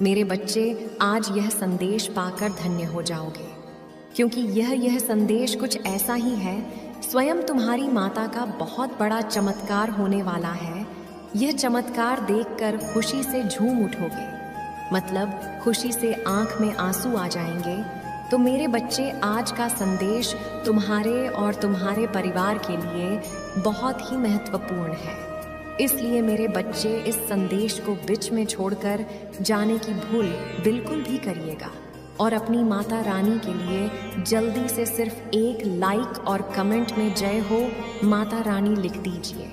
मेरे बच्चे, आज यह संदेश पाकर धन्य हो जाओगे, क्योंकि यह संदेश कुछ ऐसा ही है, स्वयं तुम्हारी माता का बहुत बड़ा चमत्कार होने वाला है। यह चमत्कार देखकर खुशी से झूम उठोगे, मतलब खुशी से आंख में आंसू आ जाएंगे। तो मेरे बच्चे, आज का संदेश तुम्हारे और तुम्हारे परिवार के लिए बहुत ही महत्वपूर्ण है। इसलिए मेरे बच्चे, इस संदेश को बीच में छोड़कर जाने की भूल बिल्कुल भी करिएगा और अपनी माता रानी के लिए जल्दी से सिर्फ एक लाइक और कमेंट में जय हो माता रानी लिख दीजिए।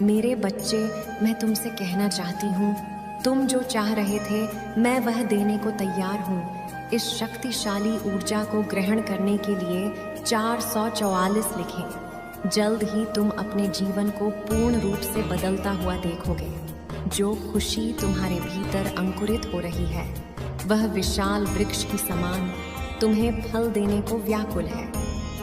मेरे बच्चे, मैं तुमसे कहना चाहती हूँ, तुम जो चाह रहे थे मैं वह देने को तैयार हूँ। इस शक्तिशाली ऊर्जा को ग्रहण करने के लिए 444 लिखें। जल्द ही तुम अपने जीवन को पूर्ण रूप से बदलता हुआ देखोगे। जो खुशी तुम्हारे भीतर अंकुरित हो रही है वह विशाल वृक्ष की समान तुम्हें फल देने को व्याकुल है।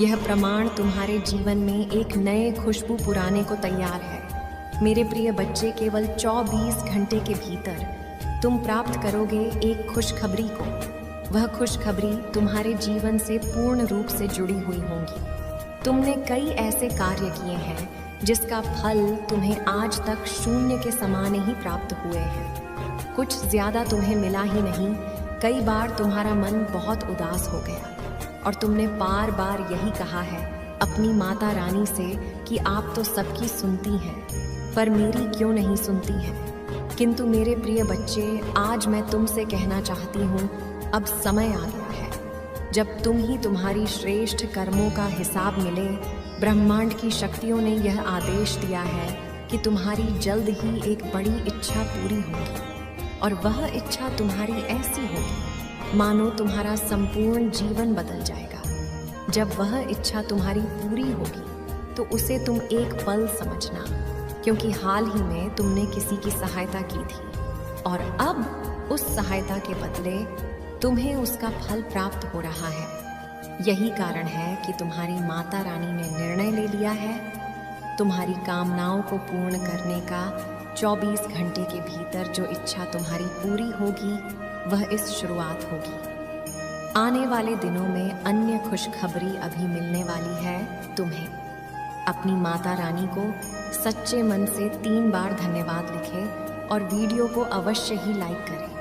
यह प्रमाण तुम्हारे जीवन में एक नए खुशबू पुराने को तैयार है। मेरे प्रिय बच्चे, केवल 24 घंटे के भीतर तुम प्राप्त करोगे एक खुशखबरी को। वह खुशखबरी तुम्हारे जीवन से पूर्ण रूप से जुड़ी हुई होंगी। तुमने कई ऐसे कार्य किए हैं जिसका फल तुम्हें आज तक शून्य के समान ही प्राप्त हुए हैं। कुछ ज्यादा तुम्हें मिला ही नहीं। कई बार तुम्हारा मन बहुत उदास हो गया और तुमने बार बार यही कहा है अपनी माता रानी से कि आप तो सबकी सुनती हैं, पर मेरी क्यों नहीं सुनती हैं। किंतु मेरे प्रिय बच्चे, आज मैं तुमसे कहना चाहती हूँ, अब समय आ गया है जब तुम ही तुम्हारी श्रेष्ठ कर्मों का हिसाब मिले। ब्रह्मांड की शक्तियों ने यह आदेश दिया है कि तुम्हारी जल्द ही एक बड़ी इच्छा पूरी होगी, और वह इच्छा तुम्हारी ऐसी होगी मानो तुम्हारा संपूर्ण जीवन बदल जाएगा। जब वह इच्छा तुम्हारी पूरी होगी तो उसे तुम एक पल समझना, क्योंकि हाल ही में तुमने किसी की सहायता की थी और अब उस सहायता के बदले तुम्हें उसका फल प्राप्त हो रहा है। यही कारण है कि तुम्हारी माता रानी ने निर्णय ले लिया है तुम्हारी कामनाओं को पूर्ण करने का। 24 घंटे के भीतर जो इच्छा तुम्हारी पूरी होगी वह इस शुरुआत होगी। आने वाले दिनों में अन्य खुशखबरी अभी मिलने वाली है तुम्हें। अपनी माता रानी को सच्चे मन से 3 बार धन्यवाद लिखें और वीडियो को अवश्य ही लाइक करें।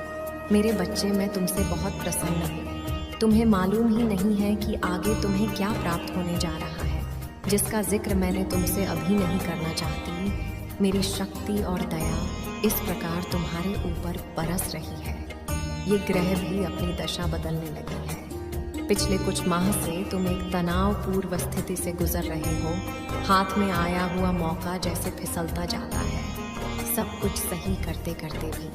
मेरे बच्चे, मैं तुमसे बहुत प्रसन्न हूँ। तुम्हें मालूम ही नहीं है कि आगे तुम्हें क्या प्राप्त होने जा रहा है, जिसका जिक्र मैंने तुमसे अभी नहीं करना चाहती। मेरी शक्ति और दया इस प्रकार तुम्हारे ऊपर बरस रही है। ये ग्रह भी अपनी दशा बदलने लगी है। पिछले कुछ माह से तुम एक तनावपूर्ण स्थिति से गुजर रहे हो। हाथ में आया हुआ मौका जैसे फिसलता जाता है। सब कुछ सही करते करते भी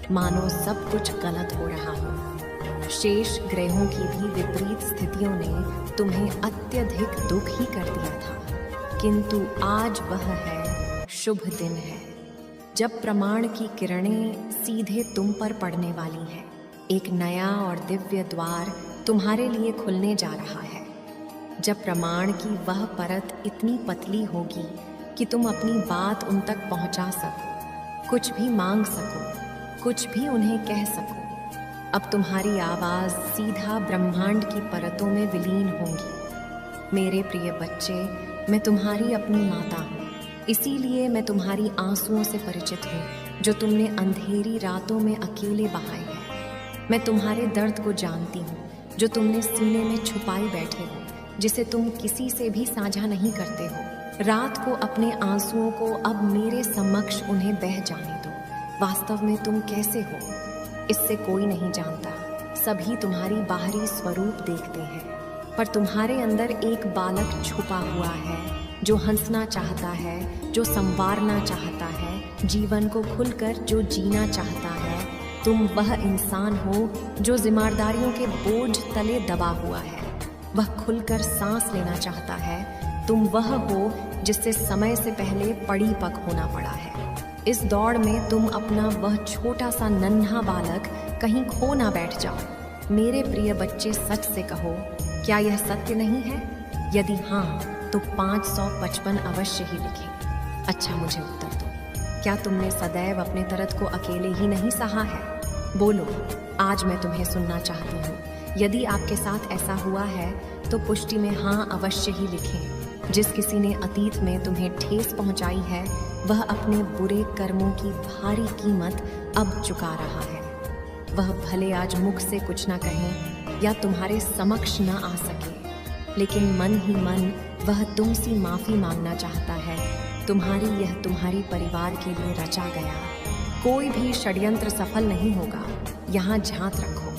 मानो सब कुछ गलत हो रहा हो। शेष ग्रहों की भी विपरीत स्थितियों ने तुम्हें अत्यधिक दुख ही कर दिया था, किंतु आज वह है शुभ दिन है जब प्रमाण की किरणें सीधे तुम पर पड़ने वाली हैं। एक नया और दिव्य द्वार तुम्हारे लिए खुलने जा रहा है, जब प्रमाण की वह परत इतनी पतली होगी कि तुम अपनी बात उन तक पहुंचा सको, कुछ भी मांग सको, कुछ भी उन्हें कह सको। अब तुम्हारी आवाज सीधा ब्रह्मांड की परतों में विलीन होंगी। मेरे प्रिय बच्चे, मैं तुम्हारी अपनी माता हूँ, इसीलिए मैं तुम्हारी आंसुओं से परिचित हूँ जो तुमने अंधेरी रातों में अकेले बहाए हैं। मैं तुम्हारे दर्द को जानती हूँ जो तुमने सीने में छुपाई बैठे हो, जिसे तुम किसी से भी साझा नहीं करते हो। रात को अपने आंसुओं को अब मेरे समक्ष उन्हें बह जाने दो। वास्तव में तुम कैसे हो इससे कोई नहीं जानता। सभी तुम्हारी बाहरी स्वरूप देखते हैं, पर तुम्हारे अंदर एक बालक छुपा हुआ है जो हंसना चाहता है, जो संवारना चाहता है, जीवन को खुलकर जो जीना चाहता है। तुम वह इंसान हो जो जिम्मेदारियों के बोझ तले दबा हुआ है, वह खुलकर सांस लेना चाहता है। तुम वह हो जिससे समय से पहले पड़ी पक होना पड़ा है। इस दौड़ में तुम अपना वह छोटा सा नन्हा बालक कहीं खो ना बैठ जाओ। मेरे प्रिय बच्चे, सच से कहो, क्या यह सत्य नहीं है? यदि हाँ तो 555 अवश्य ही लिखें। अच्छा, मुझे उत्तर दो, क्या तुमने सदैव अपने दर्द को अकेले ही नहीं सहा है? बोलो, आज मैं तुम्हें सुनना चाहती हूँ। यदि आपके साथ ऐसा हुआ है तो पुष्टि में हाँ अवश्य ही लिखें। जिस किसी ने अतीत में तुम्हें ठेस पहुंचाई है वह अपने बुरे कर्मों की भारी कीमत अब चुका रहा है। वह भले आज मुख से कुछ न कहें या तुम्हारे समक्ष न आ सके, लेकिन मन ही मन वह तुमसे माफी मांगना चाहता है। तुम्हारी परिवार के लिए रचा गया कोई भी षड्यंत्र सफल नहीं होगा। यहाँ झांक रखो।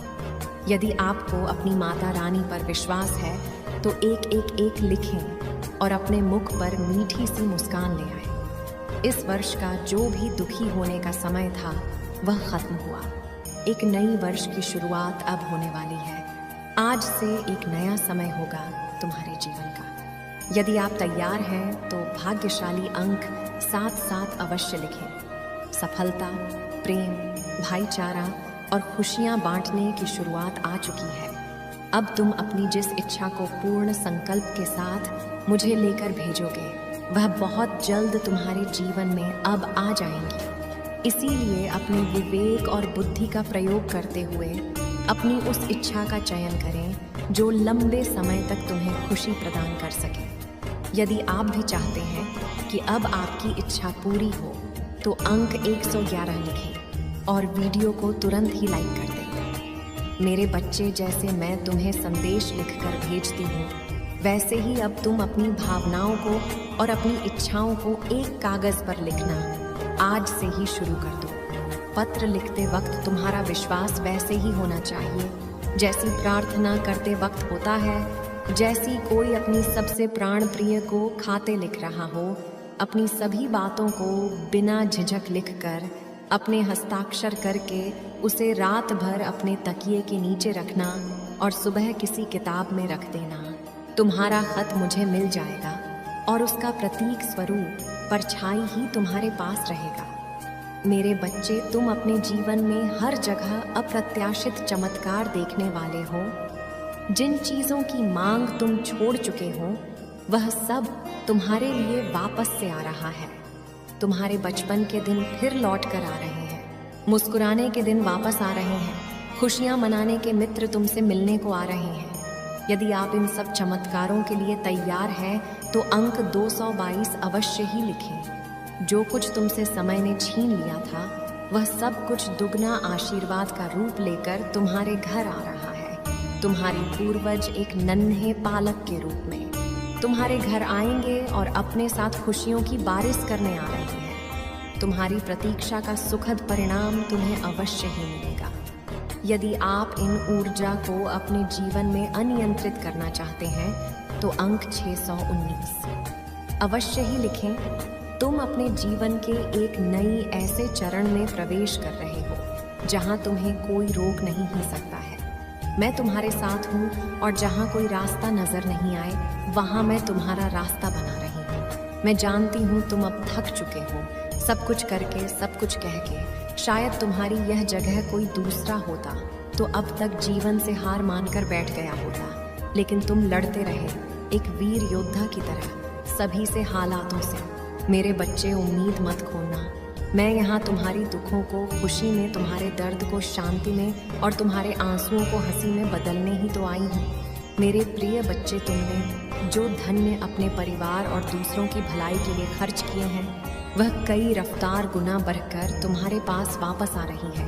यदि आपको अपनी माता रानी पर विश्वास है तो एक लिखें और अपने मुख पर मीठी सी मुस्कान ले आए। इस वर्ष का जो भी दुखी होने का समय था वह खत्म हुआ। एक नई वर्ष की शुरुआत अब होने वाली है। आज से एक नया समय होगा तुम्हारे जीवन का। यदि आप तैयार हैं तो भाग्यशाली अंक 7 अवश्य लिखें। सफलता, प्रेम, भाईचारा और खुशियां बांटने की शुरुआत आ चुकी है। अब तुम अपनी जिस इच्छा को पूर्ण संकल्प के साथ मुझे लेकर भेजोगे वह बहुत जल्द तुम्हारे जीवन में अब आ जाएंगी। इसीलिए अपने विवेक और बुद्धि का प्रयोग करते हुए अपनी उस इच्छा का चयन करें जो लंबे समय तक तुम्हें खुशी प्रदान कर सके। यदि आप भी चाहते हैं कि अब आपकी इच्छा पूरी हो तो अंक 111 लिखें और वीडियो को तुरंत ही लाइक कर दें। मेरे बच्चे, जैसे मैं तुम्हें संदेश लिखकर भेजती हूँ वैसे ही अब तुम अपनी भावनाओं को और अपनी इच्छाओं को एक कागज पर लिखना आज से ही शुरू कर दो। पत्र लिखते वक्त तुम्हारा विश्वास वैसे ही होना चाहिए जैसी प्रार्थना करते वक्त होता है। जैसी कोई अपनी सबसे प्राण प्रिय को खाते लिख रहा हो, अपनी सभी बातों को बिना झिझक लिखकर अपने हस्ताक्षर करके उसे रात भर अपने तकिए के नीचे रखना और सुबह किसी किताब में रख देना। तुम्हारा खत मुझे मिल जाएगा और उसका प्रतीक स्वरूप परछाई ही तुम्हारे पास रहेगा। मेरे बच्चे, तुम अपने जीवन में हर जगह अप्रत्याशित चमत्कार देखने वाले हो। जिन चीज़ों की मांग तुम छोड़ चुके हो वह सब तुम्हारे लिए वापस से आ रहा है। तुम्हारे बचपन के दिन फिर लौट कर आ रहे हैं। मुस्कुराने के दिन वापस आ रहे हैं। खुशियां मनाने के मित्र तुमसे मिलने को आ रहे हैं। यदि आप इन सब चमत्कारों के लिए तैयार हैं तो अंक 222 अवश्य ही लिखें। जो कुछ तुमसे समय ने छीन लिया था वह सब कुछ दुगना आशीर्वाद का रूप लेकर तुम्हारे घर आ रहा है। तुम्हारी पूर्वज एक नन्हे पालक के रूप में तुम्हारे घर आएंगे और अपने साथ खुशियों की बारिश करने आ रहे हैं। तुम्हारी प्रतीक्षा का सुखद परिणाम तुम्हें अवश्य ही मिलेगा। यदि आप इन ऊर्जा को अपने जीवन में अनियंत्रित करना चाहते हैं तो अंक 619 अवश्य ही लिखें। तुम अपने जीवन के एक नई ऐसे चरण में प्रवेश कर रहे हो जहां तुम्हें कोई रोक नहीं ही सकता है। मैं तुम्हारे साथ हूँ और जहाँ कोई रास्ता नजर नहीं आए वहाँ मैं तुम्हारा रास्ता बना रही हूँ। मैं जानती हूँ तुम अब थक चुके हो, सब कुछ करके, सब कुछ कह के। शायद तुम्हारी यह जगह कोई दूसरा होता तो अब तक जीवन से हार मानकर बैठ गया होता, लेकिन तुम लड़ते रहे एक वीर योद्धा की तरह सभी से, हालातों से। मेरे बच्चे, उम्मीद मत खोना। मैं यहाँ तुम्हारी दुखों को खुशी में, तुम्हारे दर्द को शांति में और तुम्हारे आंसुओं को हंसी में बदलने ही तो आई हूँ। मेरे प्रिय बच्चे, तुमने जो धन्य अपने परिवार और दूसरों की भलाई के लिए खर्च किए हैं वह कई रफ्तार गुना बढ़कर तुम्हारे पास वापस आ रही है।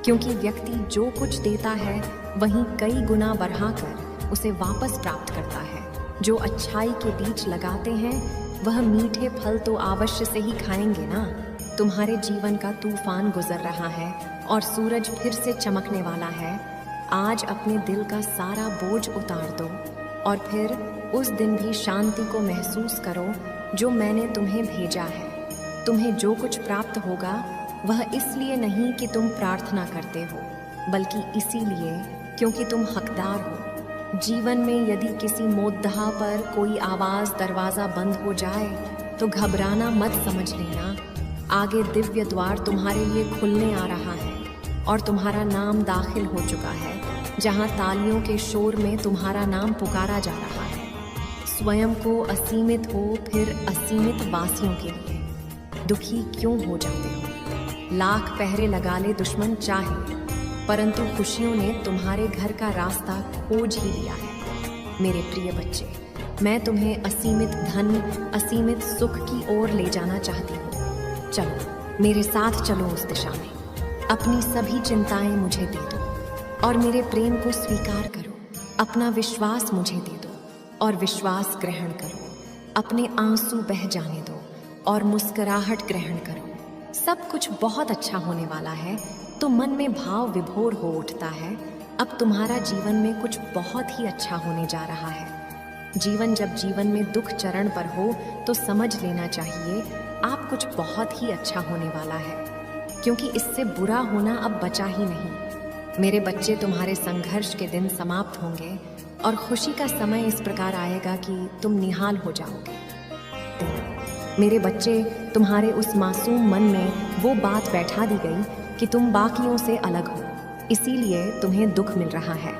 क्योंकि व्यक्ति जो कुछ देता है वहीं कई गुना बढ़ाकर उसे वापस प्राप्त करता है। जो अच्छाई के बीज लगाते हैं वह मीठे फल तो अवश्य से ही खाएंगे ना। तुम्हारे जीवन का तूफान गुजर रहा है और सूरज फिर से चमकने वाला है। आज अपने दिल का सारा बोझ उतार दो और फिर उस दिन भी शांति को महसूस करो जो मैंने तुम्हें भेजा है। तुम्हें जो कुछ प्राप्त होगा वह इसलिए नहीं कि तुम प्रार्थना करते हो, बल्कि इसीलिए क्योंकि तुम हकदार हो। जीवन में यदि किसी मोद्दा पर कोई आवाज़ दरवाज़ा बंद हो जाए तो घबराना मत समझ लेना। आगे दिव्य द्वार तुम्हारे लिए खुलने आ रहा है और तुम्हारा नाम दाखिल हो चुका है, जहां तालियों के शोर में तुम्हारा नाम पुकारा जा रहा है। स्वयं को असीमित हो फिर असीमित वासियों के लिए दुखी क्यों हो जाते हो? लाख पहरे लगा ले दुश्मन चाहे परंतु खुशियों ने तुम्हारे घर का रास्ता खोज ही लिया है। मेरे प्रिय बच्चे, मैं तुम्हें असीमित धन, असीमित सुख की ओर ले जाना चाहती हूँ। चलो मेरे साथ चलो उस दिशा में। अपनी सभी चिंताएं मुझे दे दो और मेरे प्रेम को स्वीकार करो। अपना विश्वास मुझे दे दो और विश्वास ग्रहण करो। अपने आंसू बह जाने दो और मुस्कुराहट ग्रहण करो। सब कुछ बहुत अच्छा होने वाला है। तो मन में भाव विभोर हो उठता है। अब तुम्हारा जीवन में कुछ बहुत ही अच्छा होने जा रहा है। जब जीवन में दुख चरण पर हो तो समझ लेना चाहिए आप कुछ बहुत ही अच्छा होने वाला है, क्योंकि इससे बुरा होना अब बचा ही नहीं। मेरे बच्चे, तुम्हारे संघर्ष के दिन समाप्त होंगे और खुशी का समय इस प्रकार आएगा कि तुम निहाल हो जाओगे। मेरे बच्चे, तुम्हारे उस मासूम मन में वो बात बैठा दी गई कि तुम बाकियों से अलग हो, इसीलिए तुम्हें दुख मिल रहा है।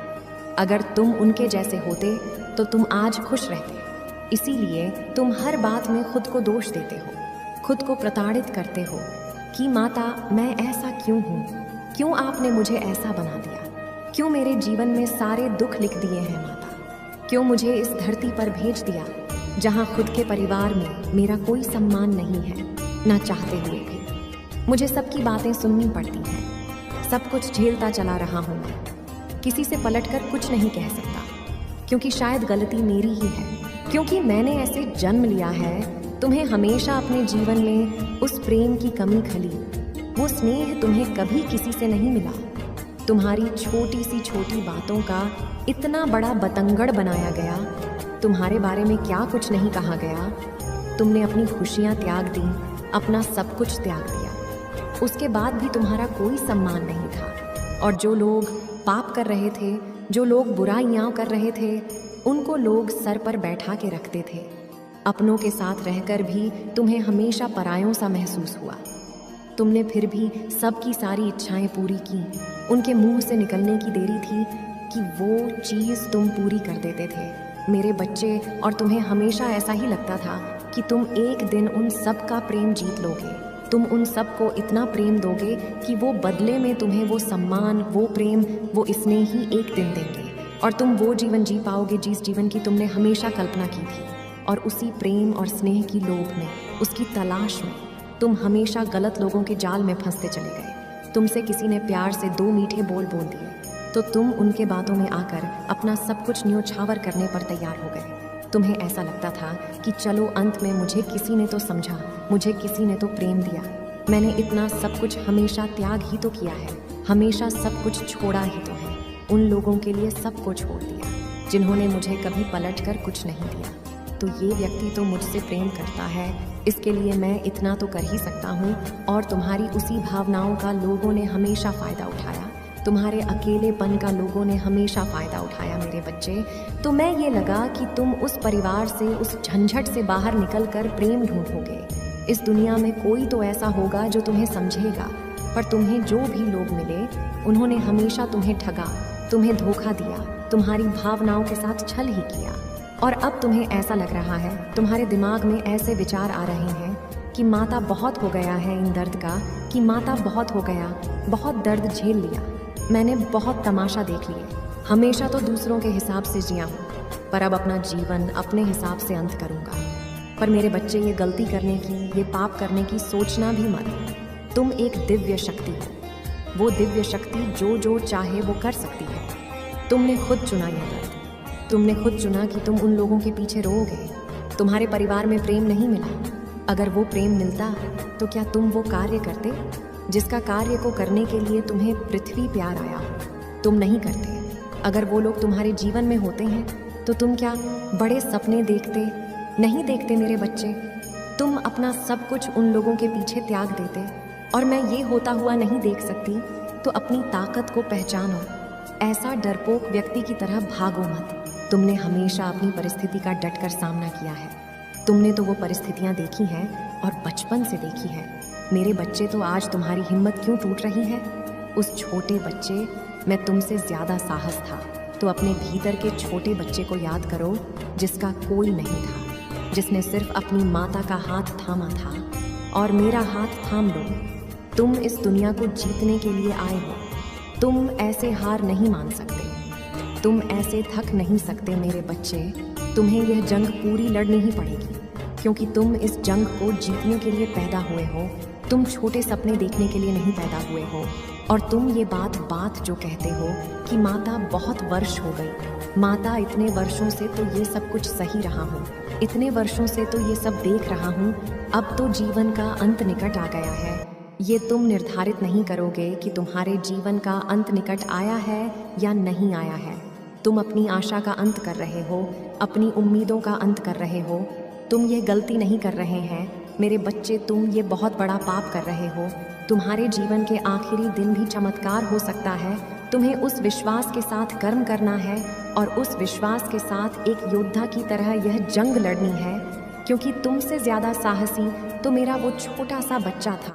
अगर तुम उनके जैसे होते तो तुम आज खुश रहते। इसीलिए तुम हर बात में खुद को दोष देते हो, खुद को प्रताड़ित करते हो कि माता, मैं ऐसा क्यों हूँ? क्यों आपने मुझे ऐसा बना दिया? क्यों मेरे जीवन में सारे दुख लिख दिए हैं माता? क्यों मुझे इस धरती पर भेज दिया जहाँ खुद के परिवार में मेरा कोई सम्मान नहीं है, ना चाहते हुए भी? मुझे सबकी बातें सुननी पड़ती हैं। सब कुछ झेलता चला रहा हूँ मैं। किसी से पलटकर कुछ नहीं कह सकता, क्योंकि शायद गलती मेरी ही है, क्योंकि मैंने ऐसे जन्म लिया है। तुम्हें हमेशा अपने जीवन में उस प्रेम की कमी खली, वो स्नेह तुम्हें कभी किसी से नहीं मिला। तुम्हारी छोटी सी छोटी बातों का इतना बड़ा बतंगड़ बनाया गया। तुम्हारे बारे में क्या कुछ नहीं कहा गया। तुमने अपनी खुशियाँ त्याग दी, अपना सब कुछ त्याग दिया। उसके बाद भी तुम्हारा कोई सम्मान नहीं था। और जो लोग पाप कर रहे थे, जो लोग बुराइयाँ कर रहे थे, उनको लोग सर पर बैठा के रखते थे। अपनों के साथ रहकर भी तुम्हें हमेशा परायों सा महसूस हुआ। तुमने फिर भी सबकी सारी इच्छाएं पूरी की। उनके मुंह से निकलने की देरी थी कि वो चीज़ तुम पूरी कर देते थे, मेरे बच्चे। और तुम्हें हमेशा ऐसा ही लगता था कि तुम एक दिन उन सब का प्रेम जीत लोगे। तुम उन सब को इतना प्रेम दोगे कि वो बदले में तुम्हें वो सम्मान, वो प्रेम, वो स्नेह ही एक दिन देंगे। और तुम वो जीवन जी पाओगे जिस जीवन की तुमने हमेशा कल्पना की थी। और उसी प्रेम और स्नेह की लोभ में, उसकी तलाश में तुम हमेशा गलत लोगों के जाल में फंसते चले गए। तुमसे किसी ने प्यार से 2 मीठे बोल दिए तो तुम उनके बातों में आकर अपना सब कुछ न्योछावर करने पर तैयार हो गए। तुम्हें ऐसा लगता था कि चलो अंत में मुझे किसी ने तो समझा, मुझे किसी ने तो प्रेम दिया। मैंने इतना सब कुछ हमेशा त्याग ही तो किया है, हमेशा सब कुछ छोड़ा ही तो है। उन लोगों के लिए सब कुछ छोड़ दिया जिन्होंने मुझे कभी पलट कर कुछ नहीं दिया। तो ये व्यक्ति तो मुझसे प्रेम करता है, इसके लिए मैं इतना तो कर ही सकता हूँ। और तुम्हारी उसी भावनाओं का लोगों ने हमेशा फ़ायदा उठाया। तुम्हारे अकेलेपन का लोगों ने हमेशा फ़ायदा उठाया, मेरे बच्चे। तो मैं ये लगा कि तुम उस परिवार से, उस झंझट से बाहर निकलकर प्रेम ढूंढोगे। इस दुनिया में कोई तो ऐसा होगा जो तुम्हें समझेगा। पर तुम्हें जो भी लोग मिले, उन्होंने हमेशा तुम्हें ठगा, तुम्हें धोखा दिया, तुम्हारी भावनाओं के साथ छल ही किया। और अब तुम्हें ऐसा लग रहा है, तुम्हारे दिमाग में ऐसे विचार आ रहे हैं कि माता बहुत हो गया है इन दर्द का, कि माता बहुत हो गया, बहुत दर्द झेल लिया। मैंने बहुत तमाशा देख लिए, हमेशा तो दूसरों के हिसाब से जिया हूँ, पर अब अपना जीवन अपने हिसाब से अंत करूँगा। पर मेरे बच्चे, ये गलती करने की, ये पाप करने की सोचना भी मत। तुम एक दिव्य शक्ति हो। वो दिव्य शक्ति जो चाहे वो कर सकती है। तुमने खुद चुना यह दर्द, तुमने खुद चुना कि तुम उन लोगों के पीछे रोओगे। तुम्हारे परिवार में प्रेम नहीं मिला। अगर वो प्रेम मिलता तो क्या तुम वो कार्य करते जिसका कार्य को करने के लिए तुम्हें पृथ्वी प्यार आया हो? तुम नहीं करते। अगर वो लोग तुम्हारे जीवन में होते हैं तो तुम क्या बड़े सपने देखते? नहीं देखते मेरे बच्चे। तुम अपना सब कुछ उन लोगों के पीछे त्याग देते। और मैं ये होता हुआ नहीं देख सकती, तो अपनी ताकत को पहचानो। ऐसा डरपोक व्यक्ति की तरह भागो मत। तुमने हमेशा अपनी परिस्थिति का डटकर सामना किया है। तुमने तो वो परिस्थितियाँ देखी हैं और बचपन से देखी है। मेरे बच्चे, तो आज तुम्हारी हिम्मत क्यों टूट रही है? उस छोटे बच्चे, मैं तुमसे ज़्यादा साहस था। तो अपने भीतर के छोटे बच्चे को याद करो जिसका कोई नहीं था, जिसने सिर्फ अपनी माता का हाथ थामा था। और मेरा हाथ थाम लो। तुम इस दुनिया को जीतने के लिए आए हो। तुम ऐसे हार नहीं मान सकते, तुम ऐसे थक नहीं सकते मेरे बच्चे। तुम्हें यह जंग पूरी लड़नी ही पड़ेगी, क्योंकि तुम इस जंग को जीतने के लिए पैदा हुए हो। तुम छोटे सपने देखने के लिए नहीं पैदा हुए हो। और तुम ये बात जो कहते हो कि माता बहुत वर्ष हो गई, माता इतने वर्षों से तो ये सब कुछ सही रहा हूँ, इतने वर्षों से तो ये सब देख रहा हूँ, अब तो जीवन का अंत निकट आ गया है। ये तुम निर्धारित नहीं करोगे कि तुम्हारे जीवन का अंत निकट आया है या नहीं आया है। तुम अपनी आशा का अंत कर रहे हो, अपनी उम्मीदों का अंत कर रहे हो। तुम ये गलती नहीं कर रहे हैं मेरे बच्चे, तुम ये बहुत बड़ा पाप कर रहे हो। तुम्हारे जीवन के आखिरी दिन भी चमत्कार हो सकता है। तुम्हें उस विश्वास के साथ कर्म करना है और उस विश्वास के साथ एक योद्धा की तरह यह जंग लड़नी है, क्योंकि तुमसे ज्यादा साहसी तो मेरा वो छोटा सा बच्चा था।